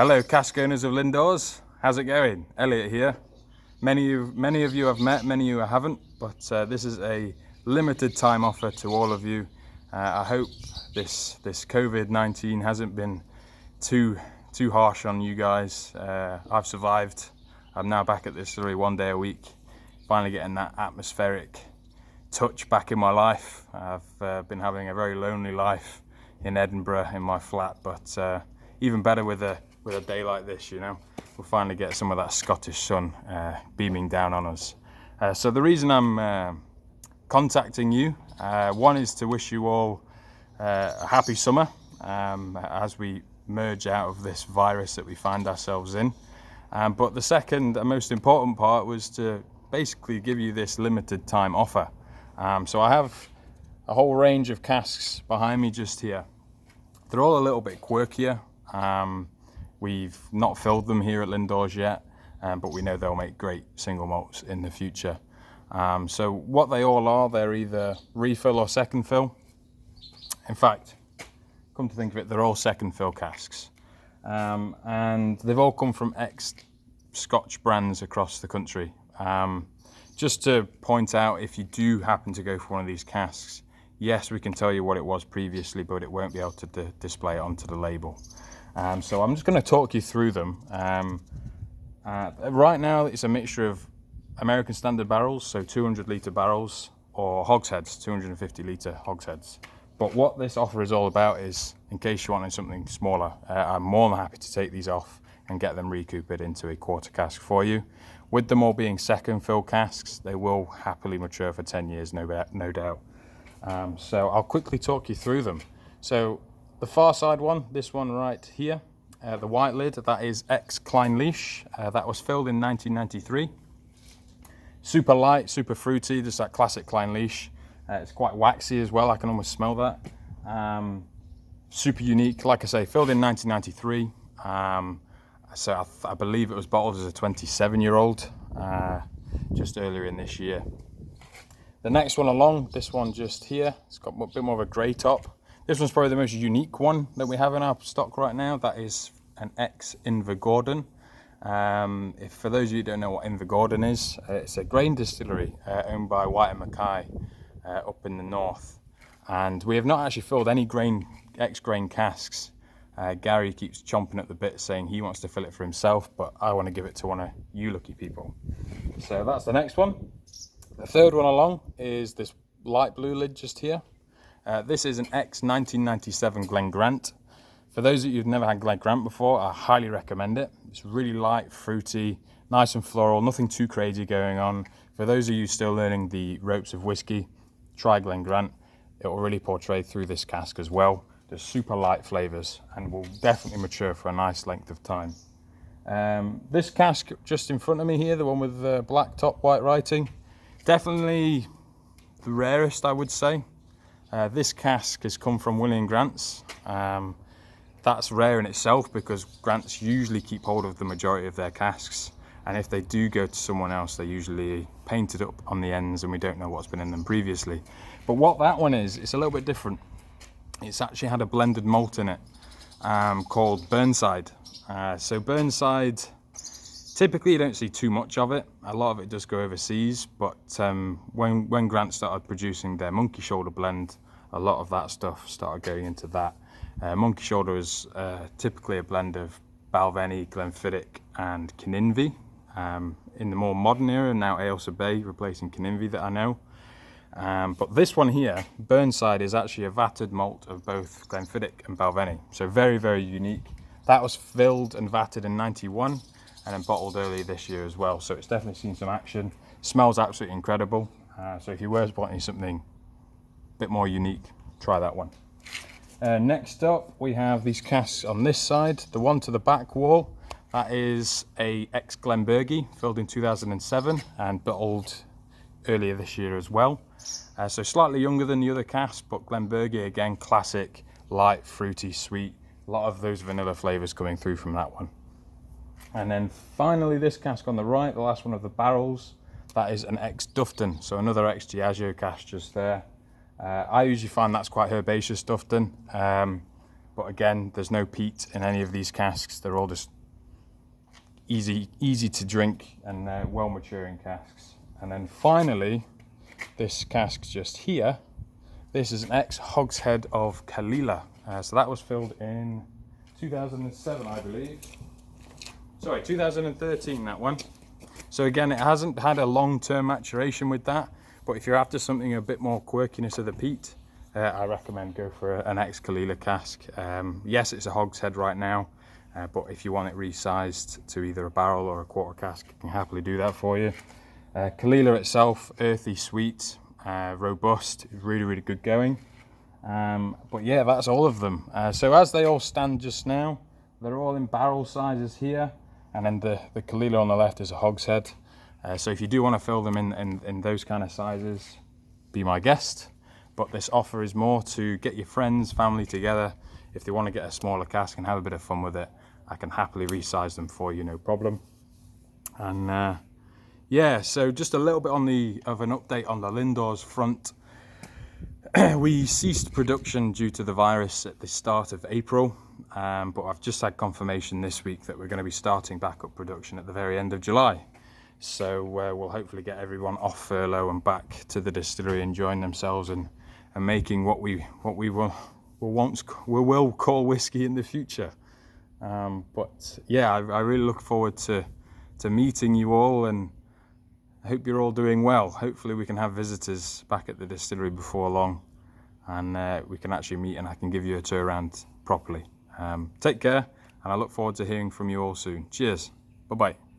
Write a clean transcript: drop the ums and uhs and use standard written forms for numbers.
Hello cask owners of Lindores, how's it going? Elliot here. Many of you I've met, many of you I haven't, but this is a limited time offer to all of you. I hope this COVID-19 hasn't been too harsh on you guys. I've survived. I'm now back at the distillery 1 day a week, finally getting that atmospheric touch back in my life. I've been having a very lonely life in Edinburgh in my flat, but even better with a day like this, you know. We'll finally get some of that Scottish sun beaming down on us. So the reason I'm contacting you, one is to wish you all a happy summer as we merge out of this virus that we find ourselves in. But the second and most important part was to basically give you this limited time offer. So I have a whole range of casks behind me just here. They're all a little bit quirkier. We've not filled them here at Lindores yet, but we know they'll make great single malts in the future. So what they all are, they're either refill or second fill. In fact, come to think of it, they're all second fill casks. And they've all come from ex-Scotch brands across the country. Just to point out, if you do happen to go for one of these casks, yes, we can tell you what it was previously, but it won't be able to display it onto the label. So I'm just going to talk you through them. Right now it's a mixture of American standard barrels, so 200 litre barrels, or hogsheads, 250 litre hogsheads. But what this offer is all about is, in case you wanted something smaller, I'm more than happy to take these off and get them recoopered into a quarter cask for you. With them all being second fill casks, they will happily mature for 10 years, no doubt. So I'll quickly talk you through them. So the far side one, this one right here, the white lid, that is ex-Clynelish. That was filled in 1993. Super light, super fruity, just that classic Clynelish. It's quite waxy as well, I can almost smell that. Super unique, like I say, filled in 1993. So I believe it was bottled as a 27-year-old, just earlier in this year. The next one along, this one just here, it's got a bit more of a grey top. This one's probably the most unique one that we have in our stock right now. That is an ex-Invergordon. If for those of you who don't know what Invergordon is, it's a grain distillery owned by White & Mackay up in the north. And we have not actually filled any ex-grain casks. Gary keeps chomping at the bit saying he wants to fill it for himself, but I want to give it to one of you lucky people. So that's the next one. The third one along is this light blue lid just here. This is an ex-1997 Glen Grant. For those of you who've never had Glen Grant before, I highly recommend it. It's really light, fruity, nice and floral, nothing too crazy going on. For those of you still learning the ropes of whiskey, try Glen Grant. It will really portray through this cask as well. There's super light flavours and will definitely mature for a nice length of time. This cask just in front of me here, the one with the black top, white writing, definitely the rarest, I would say. This cask has come from William Grant's. That's rare in itself because Grant's usually keep hold of the majority of their casks, and if they do go to someone else, they're usually painted up on the ends and we don't know what's been in them previously. But what that one is, it's a little bit different. It's actually had a blended malt in it called Burnside. So Burnside, typically you don't see too much of it. A lot of it does go overseas, but when Grant started producing their Monkey Shoulder blend, a lot of that stuff started going into that. Monkey Shoulder is typically a blend of Balvenie, Glenfiddich and Clynelish. In the more modern era, now Ailsa Bay replacing Clynelish that I know. But this one here, Burnside, is actually a vatted malt of both Glenfiddich and Balvenie. So very, very unique. That was filled and vatted in 91 and then bottled early this year as well. So it's definitely seen some action. Smells absolutely incredible. So if you were wanting something a bit more unique, try that one. Next up, we have these casks on this side. The one to the back wall, that is a ex-Glenburgie, filled in 2007 and bottled earlier this year as well. So slightly younger than the other casks, but Glenburgie, again, classic, light, fruity, sweet. A lot of those vanilla flavours coming through from that one. And then finally this cask on the right, the last one of the barrels, that is an ex-Dufftown, so another ex-Diageo cask just there. I usually find that's quite herbaceous Dufftown, but but again, there's no peat in any of these casks. They're all just easy to drink and well maturing casks. And then finally, this cask just here, this is an ex-hogshead of Clynelish. So that was filled in 2007, I believe. Sorry, 2013, that one. So again, it hasn't had a long-term maturation with that, but if you're after something a bit more quirkiness of the peat, I recommend go for an ex-Clynelish cask. Yes, it's a hogshead right now, but if you want it resized to either a barrel or a quarter cask, I can happily do that for you. Clynelish itself, earthy, sweet, robust, really good going. But yeah, that's all of them. So as they all stand just now, they're all in barrel sizes here, and then the Clynelish on the left is a hogshead. So if you do want to fill them in those kind of sizes, be my guest. But this offer is more to get your friends, family together. If they want to get a smaller cask and have a bit of fun with it, I can happily resize them for you, no problem. And yeah, so just a little bit of an update on the Lindores front. We ceased production due to the virus at the start of April, but I've just had confirmation this week that we're going to be starting back up production at the very end of July. So we'll hopefully get everyone off furlough and back to the distillery enjoying themselves and making what we will call whiskey in the future. But yeah, I really look forward to meeting you all, and I hope you're all doing well. Hopefully we can have visitors back at the distillery before long, and we can actually meet and I can give you a tour around properly. Take care, and I look forward to hearing from you all soon. Cheers. Bye-bye.